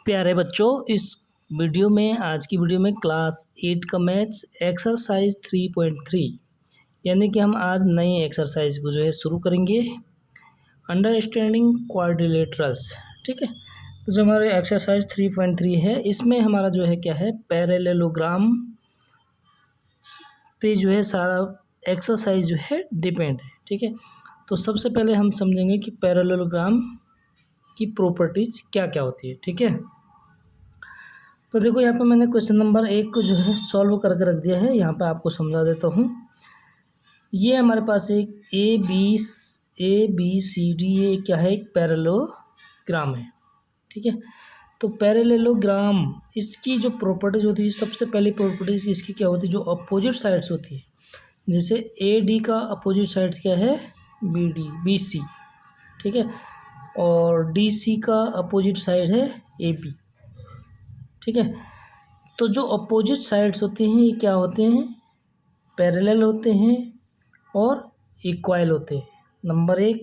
प्यारे बच्चों, इस वीडियो में आज की वीडियो में क्लास 8 का मैथ्स एक्सरसाइज 3.3 यानी कि हम आज नई एक्सरसाइज को जो है शुरू करेंगे। Understanding quadrilaterals. ठीक है, तो जो हमारे एक्सरसाइज 3.3 है, इसमें हमारा जो है क्या है, पैरेललोग्राम पे जो है सारा एक्सरसाइज जो है डिपेंड है। ठीक है, तो सबसे पहले हम समझेंगे कि पैरेललोग्राम की प्रॉपर्टीज क्या क्या होती है। ठीक है, तो देखो यहाँ पे मैंने क्वेश्चन नंबर 1 को जो है सॉल्व करके रख दिया है। यहाँ पे आपको समझा देता हूँ। ये हमारे पास एक ए बी सी डी ये क्या है, एक पैरेललोग्राम है। ठीक है, तो पैरेललोग्राम इसकी जो प्रॉपर्टीज होती है, सबसे पहली प्रॉपर्टीज इसकी क्या होती है, जो अपोजिट साइड्स होती है। जैसे ए डी का अपोजिट साइड्स क्या है, बी डी बी सी। ठीक है, और डी सी का अपोजिट साइड है ए बी। ठीक है, तो जो अपोजिट साइड्स होते हैं ये क्या होते हैं, पैरेलल होते हैं और इक्वल होते हैं, नंबर 1।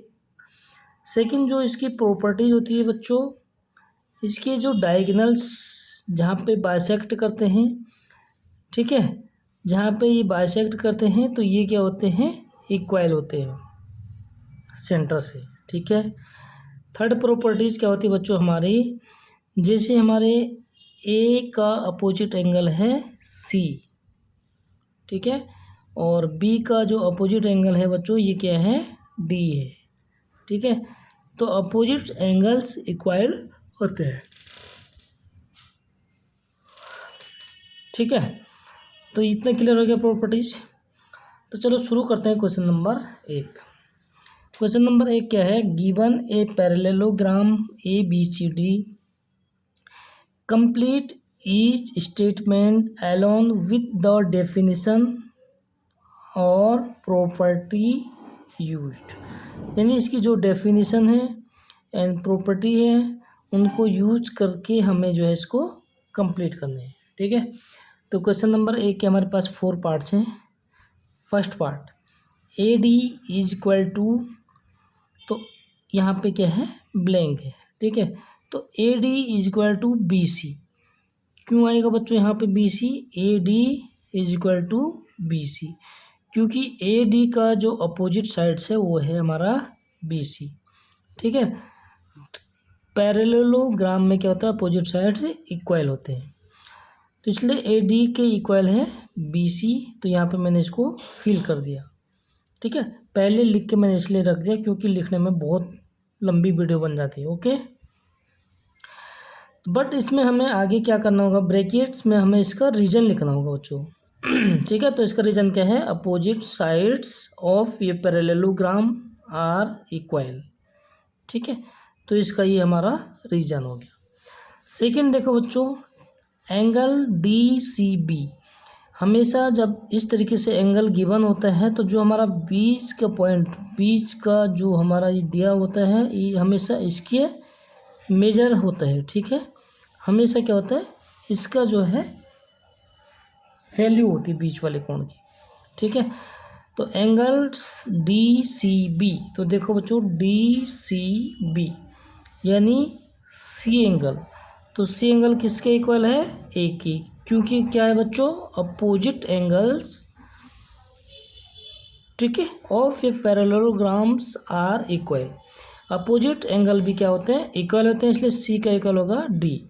सेकंड, जो इसकी प्रॉपर्टीज होती है बच्चों, इसके जो डायगोनल्स जहाँ पे बाइसेक्ट करते हैं, ठीक है, जहाँ पे ये बाइसेक्ट करते हैं तो ये क्या होते हैं, इक्वल होते हैं सेंटर से। ठीक है, थर्ड प्रॉपर्टीज क्या होती है बच्चों हमारी, जैसे हमारे ए का अपोजिट एंगल है सी, ठीक है, और बी का जो अपोजिट एंगल है बच्चों ये क्या है, डी है। ठीक है, तो अपोजिट एंगल्स इक्वल होते हैं। ठीक है, तो इतना क्लियर हो गया प्रॉपर्टीज। तो चलो शुरू करते हैं क्वेश्चन नंबर 1। क्वेश्चन नंबर 1 क्या है, given a parallelogram A B C D, complete each statement along with the definition और property used। यानी इसकी जो डेफिनेशन है एंड प्रॉपर्टी है उनको यूज करके हमें जो है इसको कंप्लीट करना है। ठीक है, तो क्वेश्चन नंबर 1 के हमारे पास 4 पार्ट्स हैं। First part, A D is equal to, तो यहाँ पे क्या है, ब्लैंक है। ठीक है, तो A D is equal to B C. क्यों आएगा बच्चों यहाँ पे B C, A D is equal to B C, क्योंकि ए डी का जो अपोजिट साइड्स है वो है हमारा बी सी। ठीक है, पैरेललोग्राम में क्या होता है, अपोजिट साइड्स इक्वल होते हैं, तो इसलिए ए डी के इक्वल है बी सी। तो यहाँ पे मैंने इसको फिल कर दिया। ठीक है, पहले लिख के मैंने इसलिए रख दिया क्योंकि लिखने में बहुत लंबी वीडियो बन जाती है। ओके, बट इसमें हमें आगे क्या करना होगा, ब्रैकेट्स में हमें इसका रीजन लिखना होगा बच्चों। ठीक है, तो इसका रीजन क्या है, अपोजिट साइड्स ऑफ ये पैरेललोग्राम आर इक्वल। ठीक है, तो इसका ये हमारा रीजन हो गया। सेकंड देखो बच्चों, एंगल डी सी बी, हमेशा जब इस तरीके से एंगल गिवन होता है तो जो हमारा बीच का पॉइंट, बीच का जो हमारा ये दिया होता है, ये हमेशा इसके मेजर होता है। ठीक है, हमेशा क्या होता है, इसका जो है वैल्यू होती है बीच वाले कोण की। ठीक है, तो एंगल्स डी सी बी, तो देखो बच्चों डी सी बी यानी सी एंगल, तो सी एंगल किसके इक्वल है, ए की, क्योंकि क्या है बच्चों, अपोजिट एंगल्स, ठीक है, of a parallelograms are equal. Opposite angle भी क्या होते हैं, इक्वल होते हैं, इसलिए सी का इक्वल होगा डी।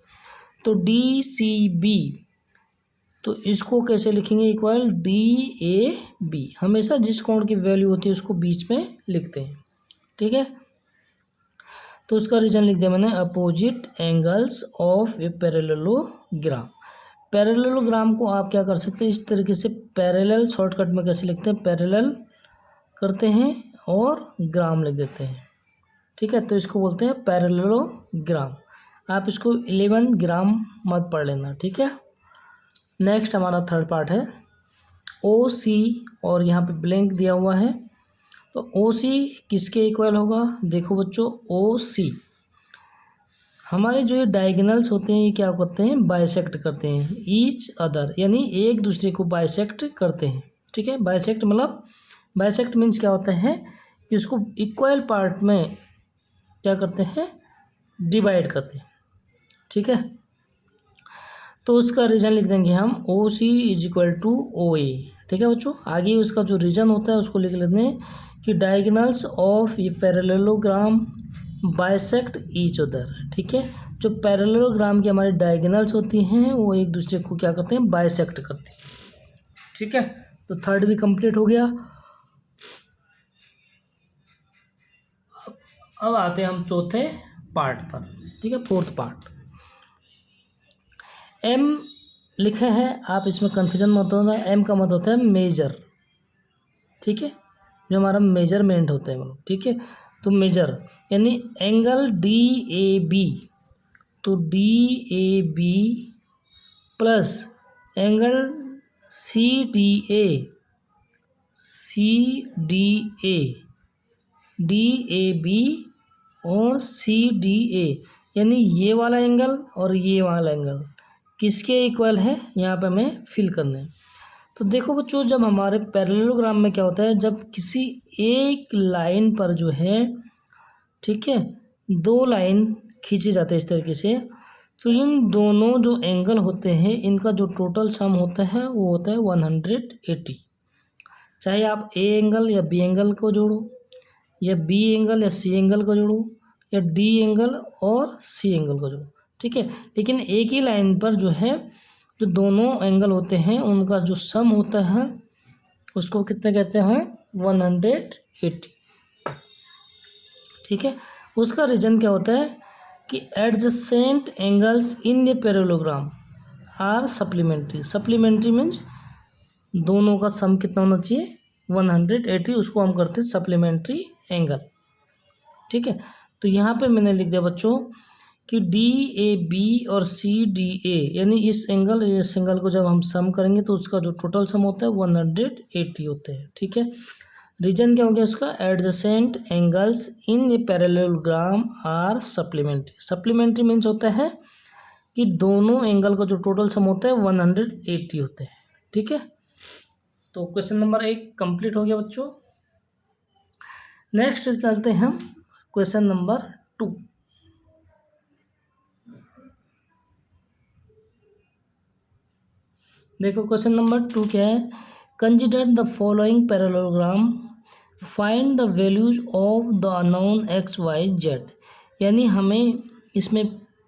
तो डी सी बी, तो इसको कैसे लिखेंगे, इक्वल डी ए बी, हमेशा जिस कोण की वैल्यू होती है उसको बीच में लिखते हैं। ठीक है, तो उसका रीजन लिख दिया मैंने, opposite angles of a parallelogram. Parallelogram को आप क्या कर सकते हैं, इस तरीके से पैरेलल शॉर्टकट में कैसे लिखते हैं, पैरेलल करते हैं और ग्राम लिख देते हैं। ठीक है, तो इसको बोलते हैं पैरेललोग्राम। आप इसको 11 ग्राम मत पढ़ लेना। ठीक है, नेक्स्ट हमारा थर्ड पार्ट है ओ सी, और यहाँ पे ब्लैंक दिया हुआ है, तो ओ सी किसके इक्वल होगा, देखो बच्चों ओ सी, हमारे जो ये डायगोनल्स होते हैं ये क्या करते हैं, बाइसेक्ट करते हैं ईच अदर, यानी एक दूसरे को बाइसेक्ट करते हैं। ठीक है, बाइसेक्ट मतलब, बाइसेक्ट मीन्स क्या होता है कि उसको इक्वल पार्ट में क्या करते हैं, डिवाइड करते हैं, ठीक है। तो उसका रीजन लिख देंगे हम ओ सी इज इक्वल टू ओ ए, ठीक है बच्चों। आगे उसका जो रीजन होता है उसको लिख लेते हैं कि डायगोनल्स ऑफ ये पैरेललोग्राम बाइसेक्ट ईच अदर, ठीक है। जो पैरेललोग्राम की हमारी डायगोनल्स होती हैं वो एक दूसरे को क्या करते हैं, बाइसेक्ट करते हैं, ठीक है। तो थर्ड भी कंप्लीट हो गया। अब आते हैं हम चौथे पार्ट पर, ठीक है, फोर्थ पार्ट। एम लिखे हैं आप, इसमें कन्फ्यूजन मत होना। एम का मतलब होता है मेजर, ठीक है, जो हमारा मेजरमेंट होता है मतलब, ठीक है। तो मेजर यानी एंगल डी ए बी, तो D A B plus angle C D A, C D A, D A B और सी डी ए, यानी ये वाला एंगल और ये वाला एंगल किसके इक्वल है, यहाँ पे हमें फिल करना है। तो देखो बच्चों, जब हमारे पैरेललोग्राम में क्या होता है, जब किसी एक लाइन पर जो है, ठीक है, दो लाइन खींचे जाते हैं इस तरीके से, तो इन दोनों जो एंगल होते हैं इनका जो टोटल सम होता है वो होता है 180। चाहे आप ए एंगल या बी एंगल को जोड़ो, या बी एंगल या सी एंगल को जोड़ो, या डी एंगल और सी एंगल को जोड़ो, ठीक है। लेकिन एक ही लाइन पर जो है जो दोनों एंगल होते हैं उनका जो सम होता है उसको कितने कहते हैं, 180, ठीक है। उसका रीजन क्या होता है कि adjacent angles in a parallelogram are supplementary. Supplementary means दोनों का सम कितना होना चाहिए, 180, उसको हम करते हैं सप्लीमेंट्री एंगल, ठीक है। तो यहाँ पे मैंने लिख दिया बच्चों कि डी ए बी और सी डी ए, यानी इस एंगल को जब हम सम करेंगे तो उसका जो टोटल सम होता है 180 होता है, ठीक है। रीजन क्या हो गया उसका, adjacent angles in a parallelogram are supplementary. Supplementary means होता है कि दोनों एंगल का जो टोटल सम होता है 180 होता है, ठीक है। तो क्वेश्चन नंबर 1 कंप्लीट हो गया बच्चों। नेक्स्ट चलते हैं हम क्वेश्चन नंबर 2। देखो क्वेश्चन नंबर 2 क्या है, consider the following parallelogram, find the values of the unknown X Y Z. यानी हमें इसमें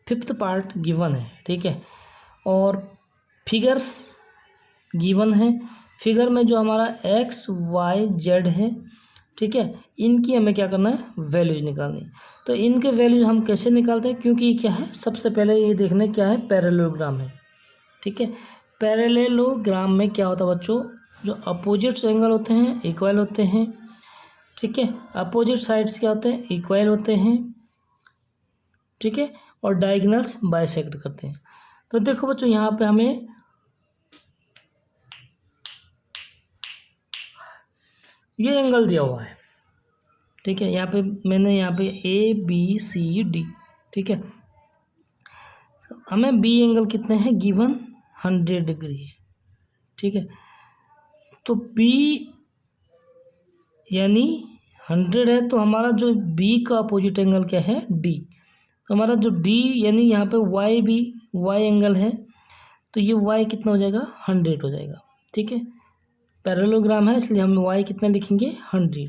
फिफ्थ पार्ट गिवन है, ठीक है, और फिगर गिवन है। फिगर में जो हमारा एक्स वाई जेड है, ठीक है, इनकी हमें क्या करना है, वैल्यूज निकालनी। तो इनके वैल्यूज हम कैसे निकालते हैं, क्योंकि क्या है, सबसे पहले ये देखना क्या है, पैरेललोग्राम है, ठीक है। पैरेललोग्राम में क्या होता है बच्चों, जो अपोजिट एंगल होते हैं इक्वल होते हैं, ठीक है। अपोजिट साइड्स क्या होते हैं, इक्वल होते हैं, ठीक है, और डायगोनल्स बाइसेक्ट करते हैं। तो देखो बच्चों, यहाँ पे हमें ये एंगल दिया हुआ है, ठीक है। यहाँ पे मैंने यहाँ पे ए बी सी डी, ठीक है। हमें बी एंगल कितने हैं गिवन, 100 डिग्री है, ठीक है। तो बी यानी 100 है, तो हमारा जो बी का अपोजिट एंगल क्या है, डी। तो हमारा जो डी यानी यहाँ पे वाई भी वाई एंगल है, तो ये वाई कितना हो जाएगा, 100 हो जाएगा, ठीक है। पैरेललोग्राम है इसलिए हम वाई कितना लिखेंगे, 100।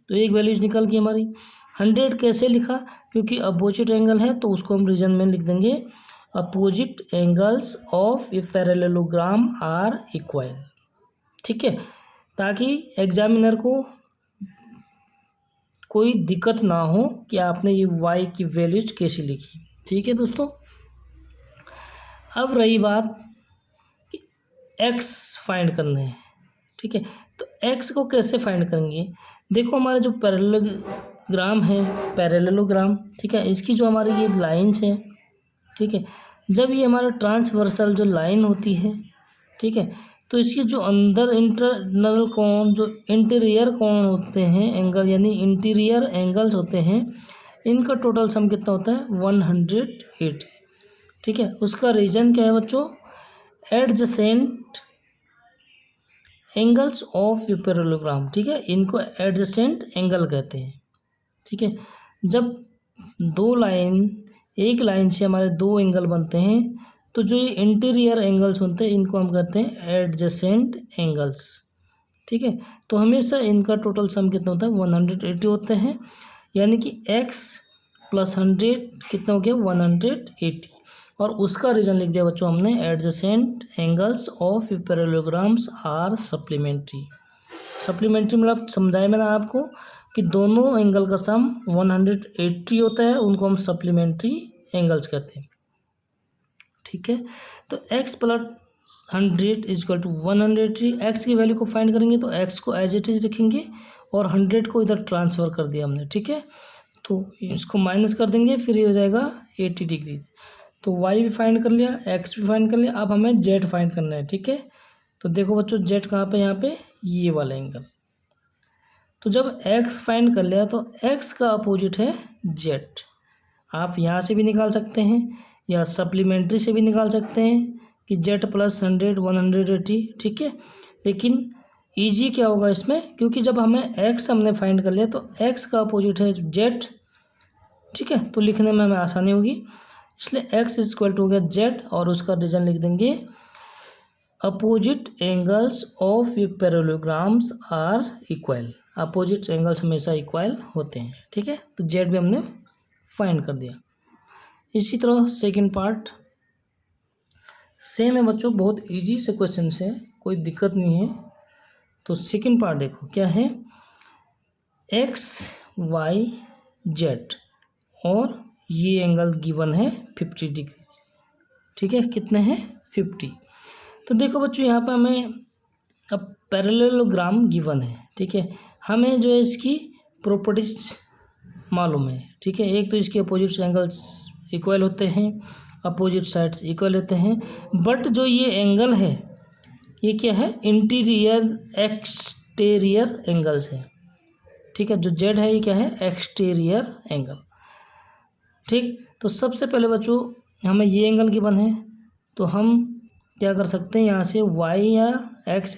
तो एक वैल्यूज निकल गई हमारी। 100 कैसे लिखा, क्योंकि अपोजिट एंगल है तो उसको हम रीजन में लिख देंगे opposite angles of a parallelogram are equal, ठीक है, ताकि एग्जामिनर को कोई दिक्कत ना हो कि आपने ये वाई की वैल्यूज कैसे लिखी, ठीक है दोस्तों। अब रही बात कि एक्स फाइंड करना है, ठीक है। तो एक्स को कैसे फाइंड करेंगे, देखो हमारा जो पैरेललोग्राम है, पैरेललोग्राम, ठीक है, इसकी जो हमारी ये लाइन्स हैं, ठीक है, जब ये हमारा ट्रांसवर्सल जो लाइन होती है, ठीक है, तो इसकी जो अंदर इंटरनल कोण, जो इंटीरियर कोण होते हैं एंगल, यानी इंटीरियर एंगल्स होते हैं, इनका टोटल सम कितना होता है, 180, ठीक है। उसका रीजन क्या है बच्चों, adjacent angles of a parallelogram, ठीक है, इनको एडजेसेंट एंगल कहते हैं, ठीक है। जब दो लाइन एक लाइन से हमारे दो एंगल बनते हैं, तो जो ये इंटीरियर एंगल्स होते हैं इनको हम कहते हैं एडजेसेंट एंगल्स। ठीक है, तो हमेशा इनका टोटल सम कितना होता है 180 होते हैं, यानी कि x + 100 कितना हो गया 180। और उसका रीजन लिख दिया बच्चों हमने, adjacent angles of parallelograms are supplementary. Supplementary मतलब समझाया मैंने आपको कि दोनों एंगल का सम 180 होता है, उनको हम सप्लीमेंट्री एंगल्स कहते हैं। ठीक है, तो x + 100 = 180। x की वैल्यू को फाइंड करेंगे तो x को एज इट इज रखेंगे और 100 को इधर ट्रांसफ़र कर दिया हमने। ठीक है, तो इसको माइनस कर देंगे, फिर ये हो जाएगा 80 डिग्री। तो y भी फाइंड कर लिया, x भी फाइंड कर लिया, अब हमें z फाइंड करना है। ठीक है, तो देखो बच्चों z कहाँ पे, यहाँ पे ये वाला एंगल। तो जब x फाइंड कर लिया तो x का अपोजिट है z। आप यहाँ से भी निकाल सकते हैं या सप्लीमेंट्री से भी निकाल सकते हैं कि z + 100 180। ठीक है, लेकिन ईजी क्या होगा इसमें, क्योंकि जब हमें x हमने फाइंड कर लिया तो x का अपोजिट है z। ठीक है, तो लिखने में हमें आसानी होगी, इसलिए x = हो गया z और उसका रीजन लिख देंगे opposite angles of parallelograms are equal. Opposite angles हमेशा इक्वल होते हैं। ठीक है, तो z भी हमने फाइंड कर दिया। इसी तरह सेकंड पार्ट सेम है बच्चों, बहुत इजी से क्वेश्चन है, कोई दिक्कत नहीं है। तो सेकंड पार्ट देखो क्या है, x y z और ये एंगल गिवन है 50 डिग्री। ठीक है, कितने हैं 50। तो देखो बच्चों यहाँ पर हमें अब पैरेललोग्राम गिवन है। ठीक है, हमें जो है इसकी प्रॉपर्टीज मालूम है। ठीक है, एक तो इसके अपोजिट एंगल्स इक्वल होते हैं, अपोजिट साइड्स इक्वल होते हैं, बट जो ये एंगल है ये क्या है, इंटीरियर एक्सटीरियर एंगल्स है। ठीक है, जो z है ये क्या है, एक्सटीरियर एंगल। ठीक, तो सबसे पहले बच्चों हमें ये एंगल गिवन है, तो हम क्या कर सकते हैं, यहाँ से y या x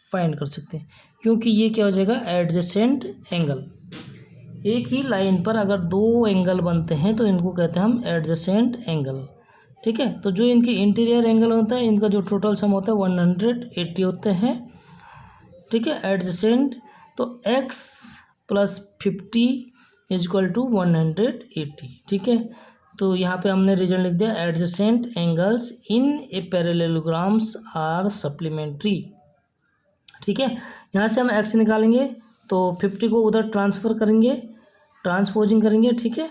फाइंड कर सकते हैं, क्योंकि ये क्या हो जाएगा एडजेसेंट एंगल। एक ही लाइन पर अगर दो एंगल बनते हैं तो इनको कहते हैं हम एडजेसेंट एंगल। ठीक है, तो जो इनकी इंटीरियर एंगल होता है इनका जो टोटल सम होता है 180 होते हैं। ठीक है, एडजेसेंट, तो x + 50 = 180। ठीक है, तो यहाँ पे हमने रीजन लिख दिया, adjacent angles in a parallelograms are supplementary. ठीक है, यहाँ से हम x निकालेंगे तो 50 को उधर ट्रांसफ़र करेंगे, ट्रांसपोजिंग करेंगे। ठीक है,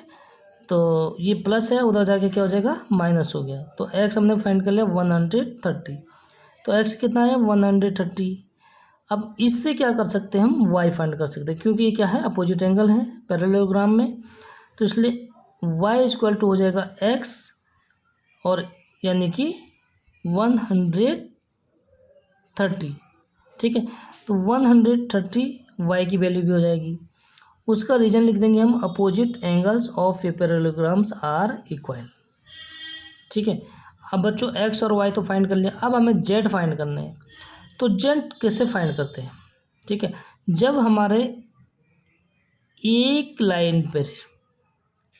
तो ये प्लस है, उधर जाके क्या हो जाएगा माइनस हो गया। तो x हमने फाइंड कर लिया 130, तो x कितना है 130। अब इससे क्या कर सकते हैं हम y फाइंड कर सकते हैं, क्योंकि ये क्या है अपोजिट एंगल है पैरेललोग्राम में, तो इसलिए y = हो जाएगा x और यानी कि 130। ठीक है, तो 130 y की वैल्यू भी हो जाएगी। उसका रीजन लिख देंगे हम, opposite angles of a parallelograms are equal. ठीक है, अब बच्चों x और y तो फाइंड कर लिया, अब हमें z फाइंड करना है। तो z कैसे फाइंड करते हैं, ठीक है, जब हमारे एक लाइन पर,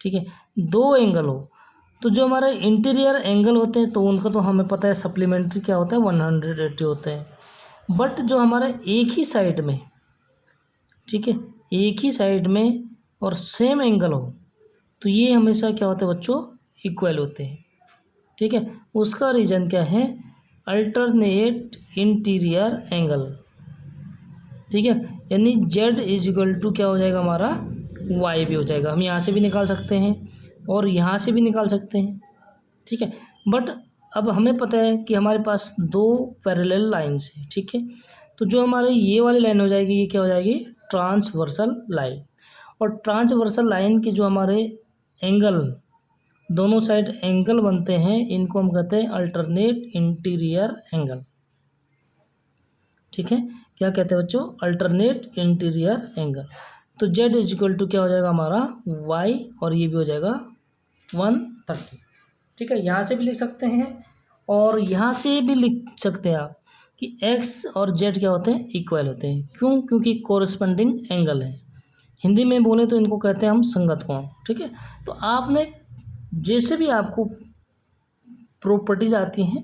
ठीक है, दो एंगल हो, तो जो हमारे इंटीरियर एंगल होते हैं तो उनका तो हमें पता है सप्लीमेंट्री क्या होता है 180 होते हैं, बट जो हमारा एक ही साइड में, ठीक है, एक ही साइड में और सेम एंगल हो तो ये हमेशा क्या होता है बच्चों इक्वल होते हैं। ठीक है, उसका रीज़न क्या है, अल्टरनेट इंटीरियर एंगल। ठीक है, यानी z = क्या हो जाएगा हमारा y भी हो जाएगा। हम यहाँ से भी निकाल सकते हैं और यहाँ से भी निकाल सकते हैं। ठीक है, बट अब हमें पता है कि हमारे पास दो पैरेलल लाइन्स हैं। ठीक है, तो जो हमारे ये वाली लाइन हो जाएगी ये क्या हो जाएगी ट्रांसवर्सल लाइन, और ट्रांसवर्सल लाइन की जो हमारे एंगल दोनों साइड एंगल बनते हैं इनको हम कहते हैं अल्टरनेट इंटीरियर एंगल। ठीक है, क्या कहते हैं बच्चों अल्टरनेट इंटीरियर एंगल। तो z = क्या हो जाएगा हमारा y और ये भी हो जाएगा 130। ठीक है, यहाँ से भी लिख सकते हैं और यहाँ से भी लिख सकते हैं आप कि x और z क्या होते हैं इक्वल होते हैं। क्यों, क्योंकि कोरस्पॉन्डिंग एंगल है। हिंदी में बोले तो इनको कहते हैं हम संगत कोण। ठीक है, तो आपने जैसे भी आपको प्रॉपर्टीज आती हैं,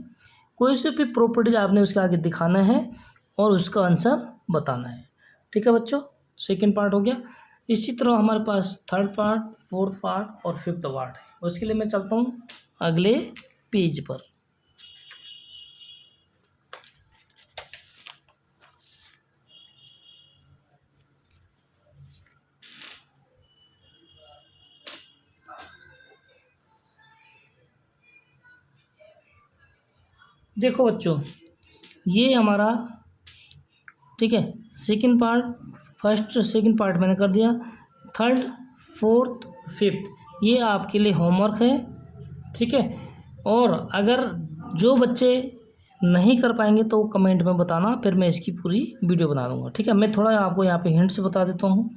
कोई सी भी प्रॉपर्टीज आपने उसके आगे दिखाना है और उसका आंसर बताना है। ठीक है बच्चों, सेकंड पार्ट हो गया। इसी तरह हमारे पास थर्ड पार्ट, फोर्थ पार्ट और फिफ्थ पार्ट है। उसके लिए मैं चलता हूँ अगले पेज पर। देखो बच्चों, ये हमारा, ठीक है, second part, first second part मैंने कर दिया। थर्ड, फोर्थ, फिफ्थ ये आपके लिए होमवर्क है। ठीक है, और अगर जो बच्चे नहीं कर पाएंगे तो कमेंट में बताना, फिर मैं इसकी पूरी वीडियो बना दूंगा। ठीक है, मैं थोड़ा आपको यहाँ पे हिंट से बता देता हूँ।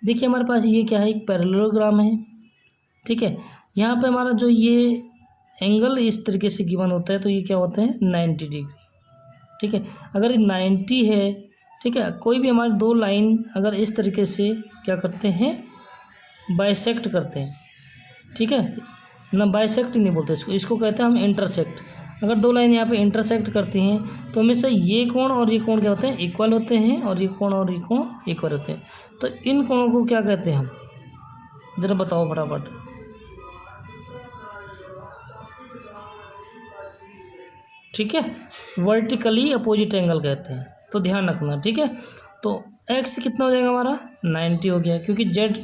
देखिए हमारे पास ये क्या है, एक पैरेललोग्राम है। ठीक है, यहाँ पे हमारा जो ये एंगल इस तरीके से गिवन होता है, तो ये क्या होता है 90 डिग्री। ठीक है, अगर ये 90 है, ठीक है, कोई भी हमारी दो लाइन अगर इस तरीके से क्या करते हैं, बाइसेक्ट करते हैं। ठीक है ना, बाइसेक्ट नहीं बोलते इसको, इसको कहते हैं हम इंटरसेक्ट। अगर दो लाइन यहाँ पे इंटरसेक्ट करती हैं तो हमेशा ये कोण और ये कोण क्या होते हैं, इक्वल होते हैं, और ये कोण और ये कोण इक्वल होते हैं। तो इन कोणों को क्या कहते हैं हम, जरा बताओ फटाफट। ठीक है, वर्टिकली अपोजिट एंगल कहते हैं, तो ध्यान रखना। ठीक है, तो एक्स कितना हो जाएगा हमारा 90 हो गया, क्योंकि जेड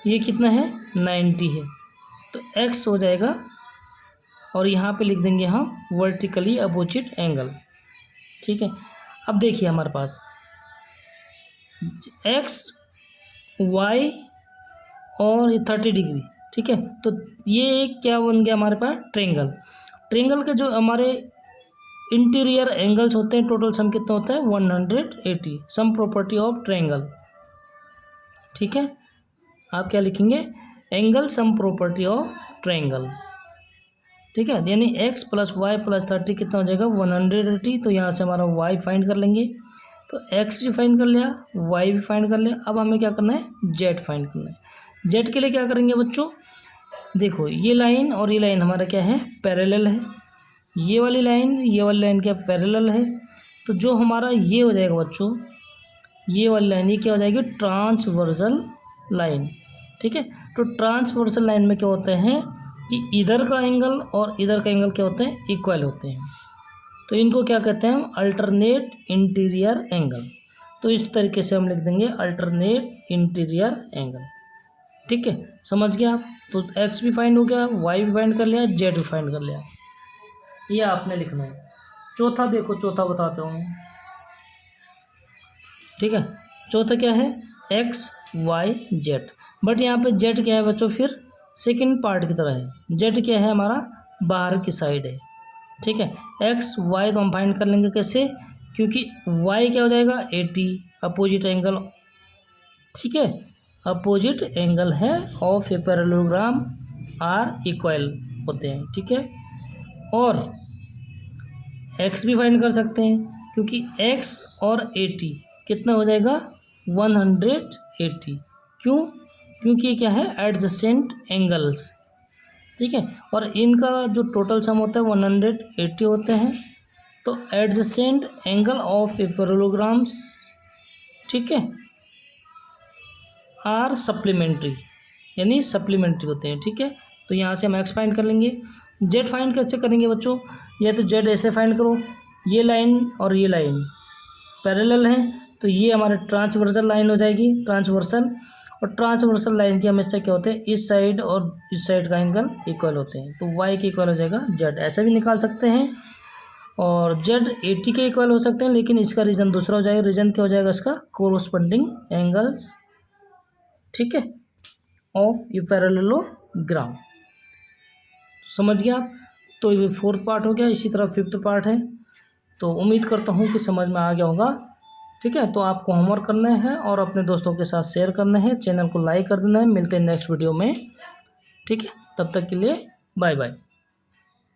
ये कितना है 90 है, तो एक्स हो जाएगा, और यहाँ पे लिख देंगे हम वर्टिकली अपोजिट एंगल। ठीक है, अब देखिए हमारे पास एक्स, वाई और ये 30 डिग्री। ठीक है, तो ये क्या बन गया हमारे पास, ट्रेंगल। ट्रेंगल के जो हमारे इंटीरियर एंगल्स होते हैं, टोटल सम कितना होता है 180, सम प्रॉपर्टी ऑफ ट्रायंगल। ठीक है, आप क्या लिखेंगे, angle sum property of triangle. ठीक है, यानी x प्लस वाई प्लस 30 कितना हो जाएगा 180। तो यहाँ से हमारा y फाइंड कर लेंगे, तो x भी फाइंड कर लिया, y भी फाइंड कर लिया। अब हमें क्या करना है, z फाइंड करना है। z के लिए क्या करेंगे बच्चों, देखो ये लाइन और ये लाइन हमारा क्या है, पैरेलल है। ये वाली लाइन क्या पैरेलल है, तो जो हमारा ये हो जाएगा बच्चों, ये वाली लाइन ये क्या हो जाएगी, ट्रांसवर्सल लाइन। ठीक है, तो ट्रांसवर्सल लाइन में क्या होते हैं कि इधर का एंगल और इधर का एंगल क्या होते हैं, इक्वल होते हैं। तो इनको क्या कहते हैं हम, अल्टरनेट इंटीरियर एंगल। तो इस तरीके से हम लिख देंगे अल्टरनेट इंटीरियर एंगल। ठीक है, समझ गया आप। तो एक्स भी फाइंड हो गया, वाई भी फाइंड कर लिया, जेड भी फाइंड कर लिया, ये आपने लिखना है। चौथा देखो, चौथा बताता हूँ। ठीक है, चौथा क्या है, एक्स वाई जेड, बट यहाँ पे जेड क्या है बच्चों, फिर सेकंड पार्ट की तरह है। जेड क्या है हमारा, बाहर की साइड है। ठीक है, एक्स वाई तो हम फाइंड कर लेंगे कैसे, क्योंकि वाई क्या हो जाएगा 80, अपोजिट एंगल। ठीक है, अपोजिट एंगल है of a parallelogram are equal होते हैं। ठीक है, और x भी फाइंड कर सकते हैं, क्योंकि x और 80 कितना हो जाएगा 180। क्यों, क्योंकि ये क्या है एडजेसेंट एंगल्स। ठीक है, और इनका जो टोटल सम होता है 180 होते हैं। तो adjacent angle of a parallelograms, ठीक है, आर सप्लीमेंट्री, यानी सप्लीमेंट्री होते हैं। ठीक है, तो यहाँ से हम एक्स फाइंड कर लेंगे। जेड फाइंड कैसे करेंगे बच्चों, या तो जेड ऐसे फाइंड करो, ये लाइन और ये लाइन पैरेलल है, तो ये हमारे ट्रांसवर्सल लाइन हो जाएगी, ट्रांसवर्सल। और ट्रांसवर्सल लाइन की हमेशा क्या होते हैं, इस साइड और इस साइड का एंगल इक्वल होते हैं, तो वाई के इक्वल हो जाएगा जेड। ऐसे भी निकाल सकते हैं, और जेड 80 के इक्वल हो सकते हैं, लेकिन इसका रीजन दूसरा हो जाएगा। रीजन क्या हो जाएगा इसका, कोरोस्पोंडिंग एंगल्स, ठीक है, ऑफ ए पैरेललोग्राम। समझ गया आप। तो ये फोर्थ पार्ट हो गया, इसी तरह फिफ्थ पार्ट है। तो उम्मीद करता हूँ कि समझ में आ गया होगा। ठीक है, तो आपको होमवर्क करना है और अपने दोस्तों के साथ शेयर करना है, चैनल को लाइक कर देना है। मिलते हैं नेक्स्ट वीडियो में। ठीक है, तब तक के लिए बाय बाय।